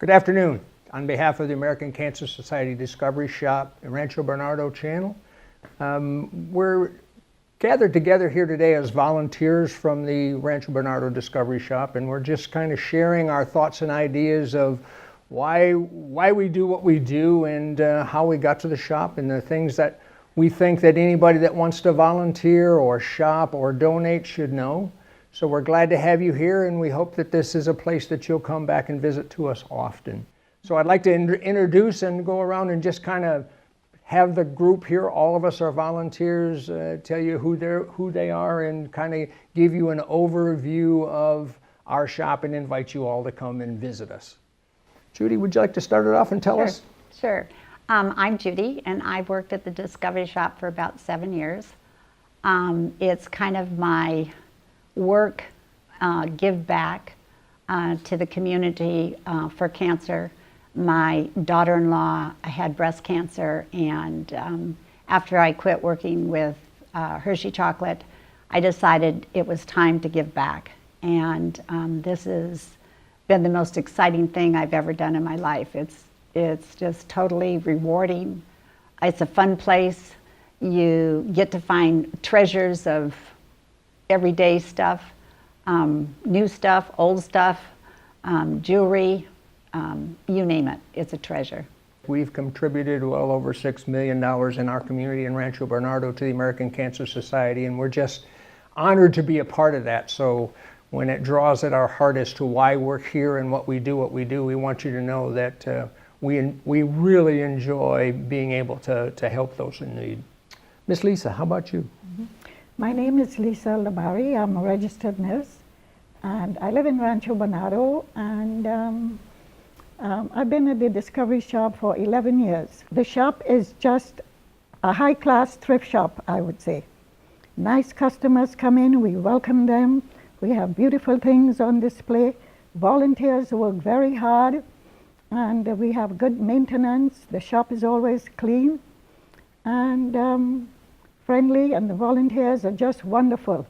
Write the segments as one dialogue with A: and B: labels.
A: Good afternoon. On behalf of the American Cancer Society Discovery Shop and Rancho Bernardo channel, we're gathered together here today as volunteers from the Rancho Bernardo Discovery Shop, and we're just kind of sharing our thoughts and ideas of why we do what we do and how we got to the shop and the things that we think that anybody that wants to volunteer or shop or donate should know. So we're glad to have you here, and we hope that this is a place that you'll come back and visit to us often. So I'd like to introduce and go around and just kind of have the group here, all of us are volunteers, tell you who they are and kind of give you an overview of our shop and invite you all to come and visit us. Judy, would you like to start it off and tell us?
B: Sure. I'm Judy, and I've worked at the Discovery Shop for about 7 years. It's kind of my work, give back to the community for cancer. My daughter-in-law had breast cancer, and after I quit working with Hershey Chocolate, I decided it was time to give back. And this has been the most exciting thing I've ever done in my life. It's just totally rewarding. It's a fun place. You get to find treasures of everyday stuff, new stuff, old stuff, jewelry, you name it, it's a treasure.
A: We've contributed well over $6 million in our community in Rancho Bernardo to the American Cancer Society, and we're just honored to be a part of that. So when it draws at our heart as to why we're here and what we do, we want you to know that we really enjoy being able to help those in need. Miss Lisa, how about you?
C: My name is Lisa Labari. I'm a registered nurse, and I live in Rancho Bernardo, and I've been at the Discovery Shop for 11 years. The shop is just a high-class thrift shop, I would say. Nice customers come in, we welcome them. We have beautiful things on display. Volunteers work very hard, and we have good maintenance. The shop is always clean and friendly, and the volunteers are just wonderful.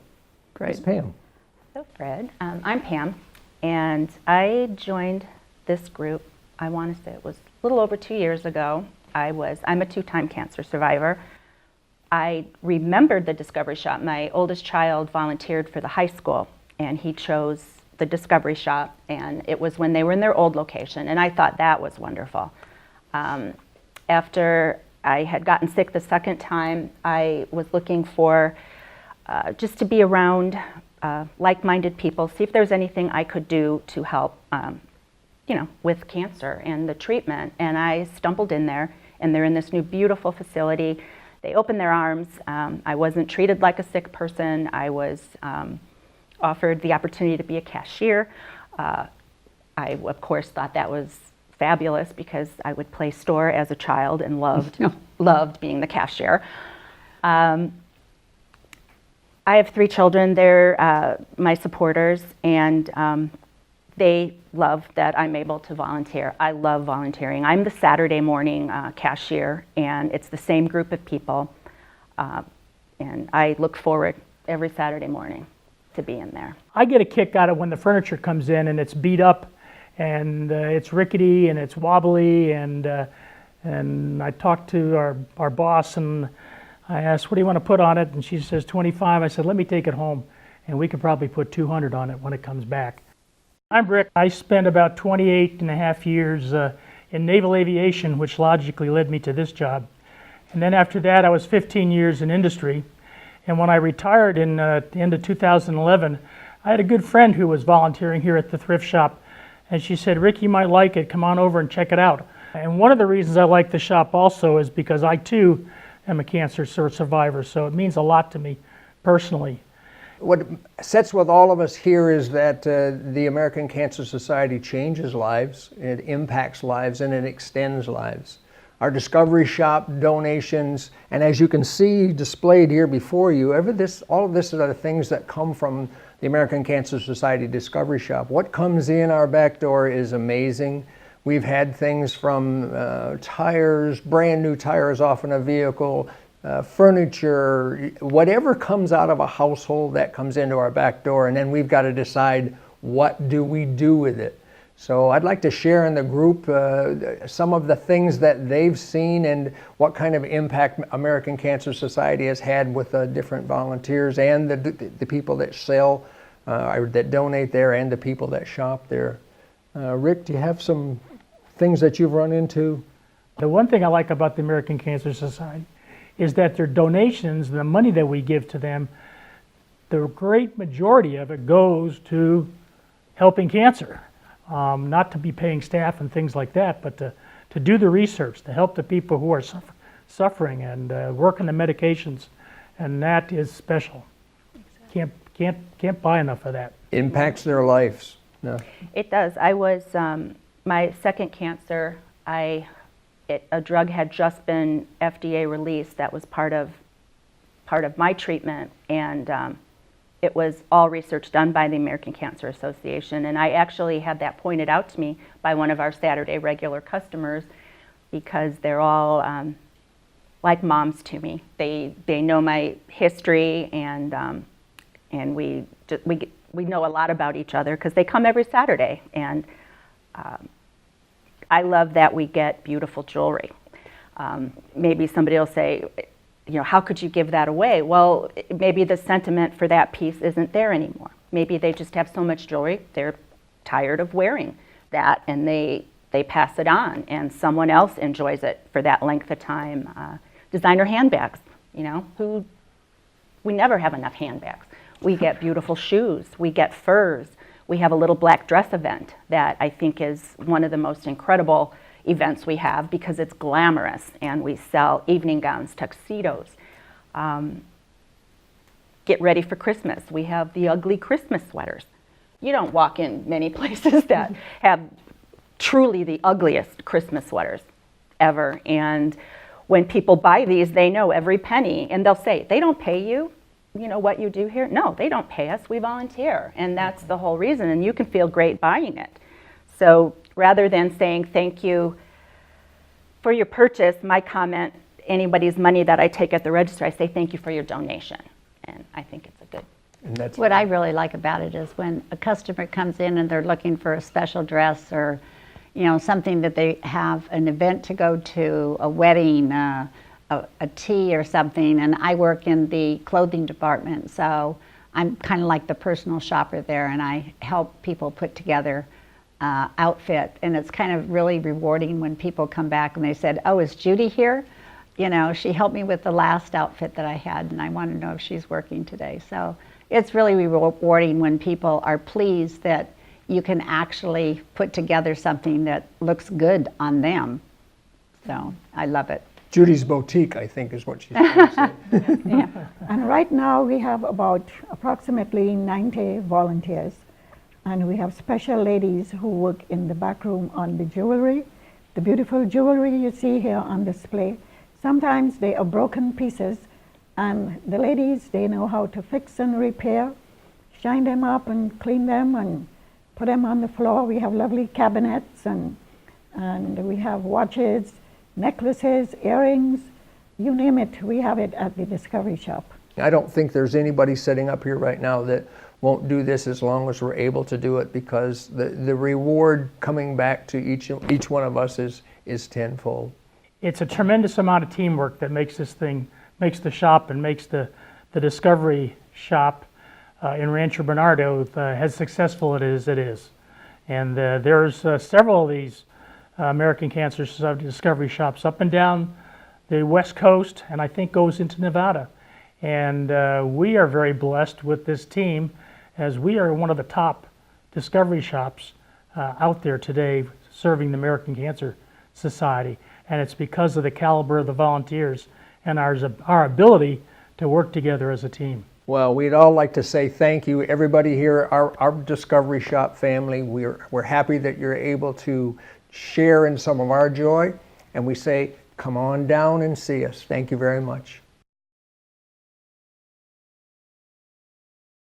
A: Great. Ms. Pam.
D: So Fred, I'm Pam, and I joined this group, I want to say it was a little over 2 years ago. I'm a 2-time cancer survivor. I remembered the Discovery Shop. My oldest child volunteered for the high school, and he chose the Discovery Shop, and it was when they were in their old location, and I thought that was wonderful. After I had gotten sick the second time, I was looking for just to be around like-minded people, see if there's anything I could do to help with cancer and the treatment. And I stumbled in there, and they're in this new beautiful facility. They opened their arms. I wasn't treated like a sick person. I was offered the opportunity to be a cashier. I, of course, thought that was fabulous because I would play store as a child and loved being the cashier. I have 3 children. They're my supporters, and they love that I'm able to volunteer. I love volunteering. I'm the Saturday morning cashier, and it's the same group of people. And I look forward every Saturday morning to being there.
E: I get a kick out of when the furniture comes in and it's beat up and it's rickety and it's wobbly, and I talked to our boss and I asked, what do you want to put on it? And she says 25. I said, let me take it home, and we could probably put 200 on it when it comes back. I'm Rick. I spent about 28 and a half years in naval aviation, which logically led me to this job. And then after that, I was 15 years in industry. And when I retired in the end of 2011, I had a good friend who was volunteering here at the thrift shop. And she said, Rick, you might like it. Come on over and check it out. And one of the reasons I like the shop also is because I, too, am a cancer survivor. So it means a lot to me personally.
A: What sets with all of us here is that the American Cancer Society changes lives, it impacts lives, and it extends lives. Our Discovery Shop donations, and as you can see displayed here before you, all of this are the things that come from the American Cancer Society Discovery Shop. What comes in our back door is amazing. We've had things from tires, brand new tires off in a vehicle, furniture, whatever comes out of a household that comes into our back door, and then we've got to decide what do we do with it. So I'd like to share in the group some of the things that they've seen and what kind of impact American Cancer Society has had with the different volunteers and the people that sell or that donate there and the people that shop there. Rick, do you have some things that you've run into?
E: The one thing I like about the American Cancer Society is that their donations, the money that we give to them, the great majority of it goes to helping cancer. Not to be paying staff and things like that, but to do the research, to help the people who are suffering and work on the medications, and that is special. Can't buy enough of that.
A: Impacts their lives. No.
D: It does. I was, my second cancer, a drug had just been FDA released that was part of my treatment, and it was all research done by the American Cancer Association, and I actually had that pointed out to me by one of our Saturday regular customers because they're all like moms to me. They know my history, and we know a lot about each other because they come every Saturday, and I love that we get beautiful jewelry. Maybe somebody will say, how could you give that away? Well, maybe the sentiment for that piece isn't there anymore. Maybe they just have so much jewelry, they're tired of wearing that, and they pass it on, and someone else enjoys it for that length of time. Designer handbags, we never have enough handbags. We get beautiful shoes, we get furs. We have a little black dress event that I think is one of the most incredible events we have because it's glamorous, and we sell evening gowns, tuxedos. Get ready for Christmas. We have the ugly Christmas sweaters. You don't walk in many places that have truly the ugliest Christmas sweaters ever. And when people buy these, they know every penny, and they'll say, they don't pay you? What you do here? No, they don't pay us, we volunteer. And that's the whole reason, and you can feel great buying it. So rather than saying thank you for your purchase, my comment, anybody's money that I take at the register, I say thank you for your donation. And I think it's a good.
A: And that's
B: What I really like about it is when a customer comes in and they're looking for a special dress or, something that they have an event to go to, a wedding, a tea or something, and I work in the clothing department, so I'm kind of like the personal shopper there, and I help people put together outfit, and it's kind of really rewarding when people come back and they said, oh, is Judy here? She helped me with the last outfit that I had, and I want to know if she's working today. So it's really rewarding when people are pleased that you can actually put together something that looks good on them. So I love it.
A: Judy's Boutique, I think, is what she's trying to say.
B: Yeah.
C: And right now we have about approximately 90 volunteers. And we have special ladies who work in the back room on the jewelry, the beautiful jewelry you see here on display. Sometimes they are broken pieces, and the ladies, they know how to fix and repair, shine them up and clean them and put them on the floor. We have lovely cabinets, and we have watches, necklaces, earrings, you name it, we have it at the Discovery Shop.
A: I don't think there's anybody sitting up here right now that won't do this as long as we're able to do it, because the reward coming back to each one of us is tenfold.
E: It's a tremendous amount of teamwork that makes the shop and makes the Discovery Shop in Rancho Bernardo as successful as it is. And there's several of these American Cancer Society Discovery Shops up and down the West Coast, and I think goes into Nevada. And we are very blessed with this team, as we are one of the top Discovery Shops out there today serving the American Cancer Society. And it's because of the caliber of the volunteers and our ability to work together as a team.
A: Well, we'd all like to say thank you, everybody here, our Discovery Shop family. We're happy that you're able to share in some of our joy, and we say, come on down and see us. Thank you very much.